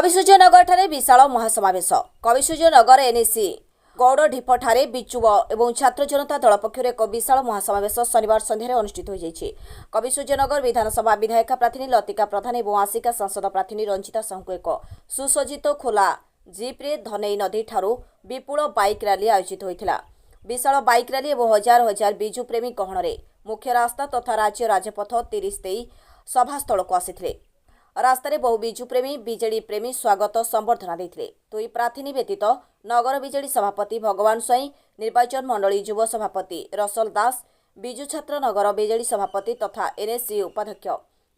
कविसूर्यनगर ठारे विशाल महासमावेश कविसूर्यनगर एनएसी गौड़ढीपठारे बिचुव और छात्र जनता दल पक्षर एक विशाल महासमावेश शनिवार सन्ध्याରେ अनुष्ठित हो जाइछि। कविसूर्यनगर विधानसभा विधायिका प्रार्थी लतिका प्रधान और आसिका सांसद प्रार्थी रंजिता साहू एक सुसज्जित खोला जीप्रे धनई नदी ठारू विपुल बाइक रैली आयोजित होता। विशाल बाइक रैली और हजार हजार बिजु प्रेमी गहणरे मुख्य रास्ता तथा राज्य राजपथ 30 दे सभास्थल को आसी रास्तार बहु बिजु प्रेमी बीजेडी प्रेमी स्वागत संबर्धना देते। दुई प्रार्थी व्यतीत नगर बीजेडी सभापति भगवान स्वाई, निर्वाचन मंडली युव सभापति रसल दास, बिजु छात्र नगर बीजेडी सभापति तथा एनएससी उपाध्यक्ष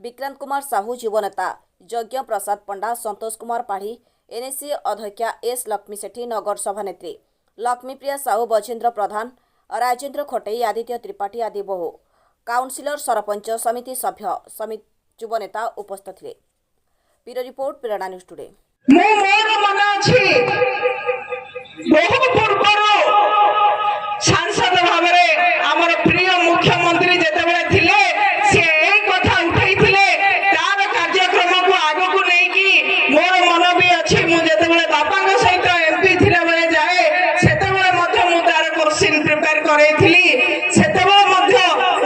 विक्रांत कुमार साहू, युवनेता यज्ञ प्रसाद पंडा, संतोष कुमार पाढ़ी, एनएससी अध्यक्षा एस लक्ष्मी सेठी, नगर सभानेत्री लक्ष्मीप्रिया साहू, बजेन्द्र प्रधान, राजेन्द्र खटई, आदित्य त्रिपाठी आदि बहु काउंसिलर, सरपंच समिति सभ्य समिति युवनेता उपस्थित थे। ब्यूरो रिपोर्ट, प्रेरणा न्यूज टुडे। सांसद भाव आमर प्रिय मुख्यमंत्री जितेबाला थिले से एई कथा उठैथिले तार कार्यक्रम को आगो को नै कि मोर मन भी अछि। मु जितेबाला बापा के सहित एमपी थिला बेले जाए सेतेबाला मध्य मु तार क्वेश्चन प्रिपेयर करैथिली। सेतेबाला मध्य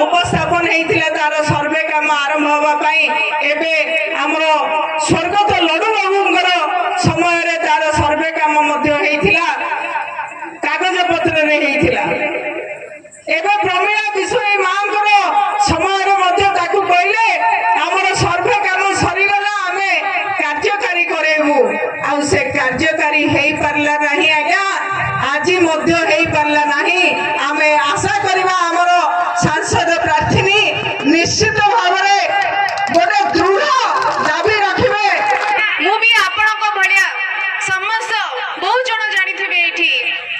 उपस्थापन हेइथिला तार सर्वे काम आरंभ होबा पई। एबे हमर स्वर्गत लडू बाबूंकर समय रे तार सर्वे काम मध्य हेइथिला, कागज पत्र रे हेइथिला। एबे प्रमेय विषय मांकर समय रे मध्य ताकू कहले हमर सर्वे काम सरी गला, आमे कार्यकारी करेबू। आ से कार्यकारी हेई परला नाही आज्ञा, आज मध्य हेई परला नाही। आमे आशा करबा हमर सांसद प्रार्थी निश्चित भाबरे गोटे दृढ़ दाबी रखिबे। मु भी आपण को भलिया समस्त बहुत जण जानिथिबे एठी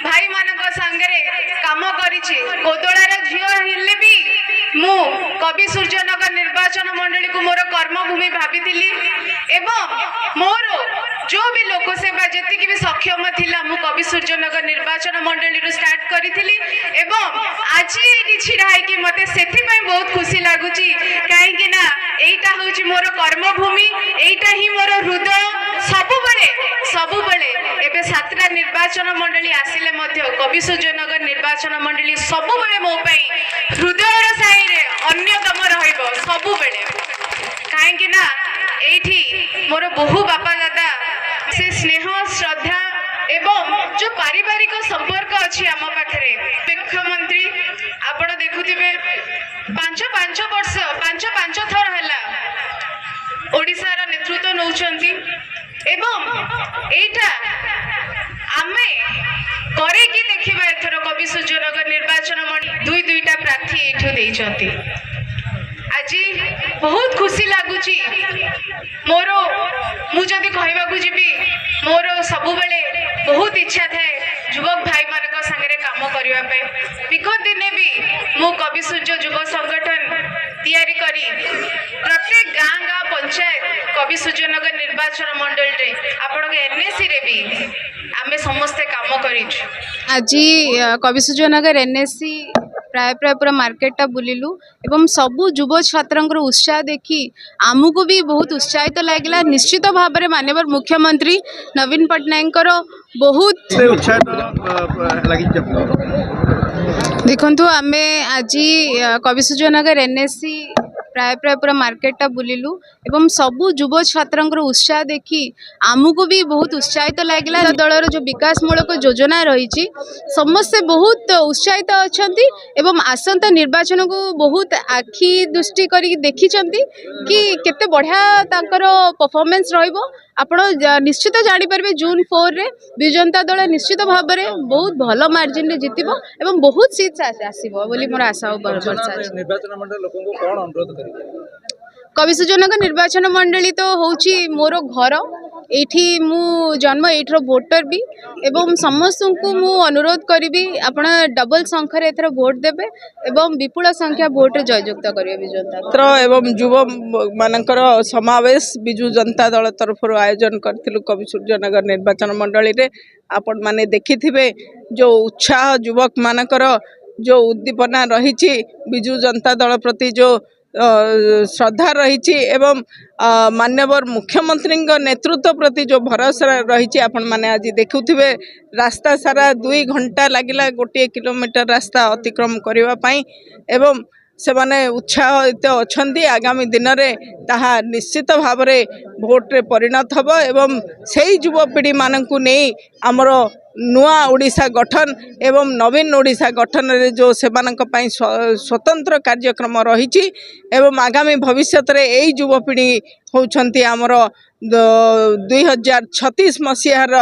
भाई मानक संगरे काम करिछि। कोदोळार झियो हिल्ले भी मु कविसूर्यनगर निर्वाचन मंडली को मोर कर्मभूमि भाबिथिली एवं मोर जो भी लोक सेवा जति भी सक्षम थिला मु कविसूर्यनगर निर्वाचन मंडली रो स्टार्ट करिथिली एवं आज एठी छिड़ाई कि मते सेथि पई बहुत खुशी लागुची। काहे कि ना एटा होची मोर कर्मभूमि, एटा ही मोर हृदय। सबुबले एबे सातटा निर्वाचन मंडली आसिले मध्य कविसूर्यनगर निर्वाचन मंडली सबुबले मो पई हृदयर साई रे अन्यतम रहइबो सबुबले। काहे कि ना एठी मोर बहु बापा दादा से स्नेह श्रद्धा एवं जो पारिवारिक संपर्क अछि आम पाखरे। मुख्यमंत्री आपण देखुथिबे 5 वर्ष 5 थर हैला ओडिसा रा नेतृत्व नौचंती एवं एटा आमे करे कि देखिबा एथर कविसूर्यनगर निर्वाचन मंडली दुईटा प्रार्थी एठो देइचंती। आज बहुत खुशी लागुची मोर मु जदि कहबाकू जीवी मोर सबु बेले बहुत इच्छा थाए युवक भाई मानक संगे काम करबा पे। विगत दिने भी मु कविसूर्य युव संगठन तैयारी करी प्रत्येक गाँ पंचायत कविसूर्यनगर निर्वाचन मंडल रे आपण के एनएससी रे भी आमे समस्त काम करिछु। आज कविसूर्यनगर एनएससी प्राय पूरा मार्केटा बुलिलु एवं सबु युव छात्र उत्साह देखी आमको भी बहुत उत्साहित तो लगे। निश्चित भाव में माननीय मुख्यमंत्री नवीन पट्टनायक बहुत देखु आम आज कविसूर्यनगर एनएससी प्राय पूरा मार्केटा बुलिलु एवं सबु युव छात्र उत्साह देखी आमको भी बहुत उत्साहित तो लगे। दलर जो विकासमूलक योजना रही समस्ते बहुत उत्साहित अच्छा एवं आसंता निर्वाचन को बहुत आखि दृष्टि करी देखी कि केते बढ़िया तांकर परफॉर्मेंस रहिबो। आपण निश्चित जानीपारे जून 4 रे विजु जनता दल निश्चित भाव में बहुत भल मार्जिन रे जितिबो एवं बहुत सीट आसीबो बोली मोर आशा और भरसा अछि। निर्वाचन मंडल लोकन को कोन अनुरोध करिवे? कविसूर्यनगर निर्वाचन मंडली तो होची मोर घर, एठी मु जन्म एठर वोटर भी एवं समस्त को मु अनुरोध करी आपण डबल संख्या एथर वोट देबे एवं विपुल संख्या वोट जययुक्त करिवे। बिजु जनता एवं युव मानकर समावेश बिजु जनता दल तरफ आयोजन करथिलु कविसूर्यनगर निर्वाचन मंडली रे। आपण माने देखिथिबे जो उत्साह युवक मानकर जो उद्दीपना रही बिजु जनता दल प्रति जो श्रद्धा रही एवं माननीय मुख्यमंत्री नेतृत्व प्रति जो भरोसा रही आपण मैंने आज देखुवे रास्ता सारा 2 घंटा लगिला 1 किलोमीटर रास्ता अतिक्रम करने एवं से माने उत्साहित अच्छी आगामी दिन में ताहा निश्चित भाव में भोट रे परिणत हम एवं से युवपीढ़ी मानू नहीं आमर नुआ ओडिशा गठन एवं नवीन ओडिशा गठन रे जो सेमानक पई स्वतंत्र कार्यक्रम रही एवं आगामी भविष्य रे यही युवपीढ़ी होउछंती आमर 2036 मसीहार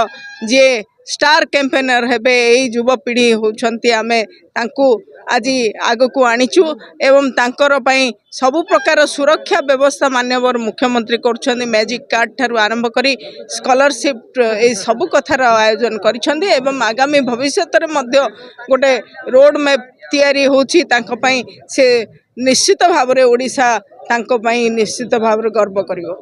जे स्टार कैंपेनर हेबे यही युवपीढ़ी होउछंती आमे तांकू आज आग को आनीचु एवं तांकर पई सबु प्रकार सुरक्षा व्यवस्था माननीय मुख्यमंत्री कर मैजिक कार्ड ठारू आरंभ करी स्कॉलरशिप ए सबु कथार आयोजन करिसेंती एवं आगामी भविष्य रे मध्य गोटे रोड मैप तैयारी होची तांको पई से निश्चित भाव रे ओडिशा तांको पई निश्चित भाव रे गर्व करिवो।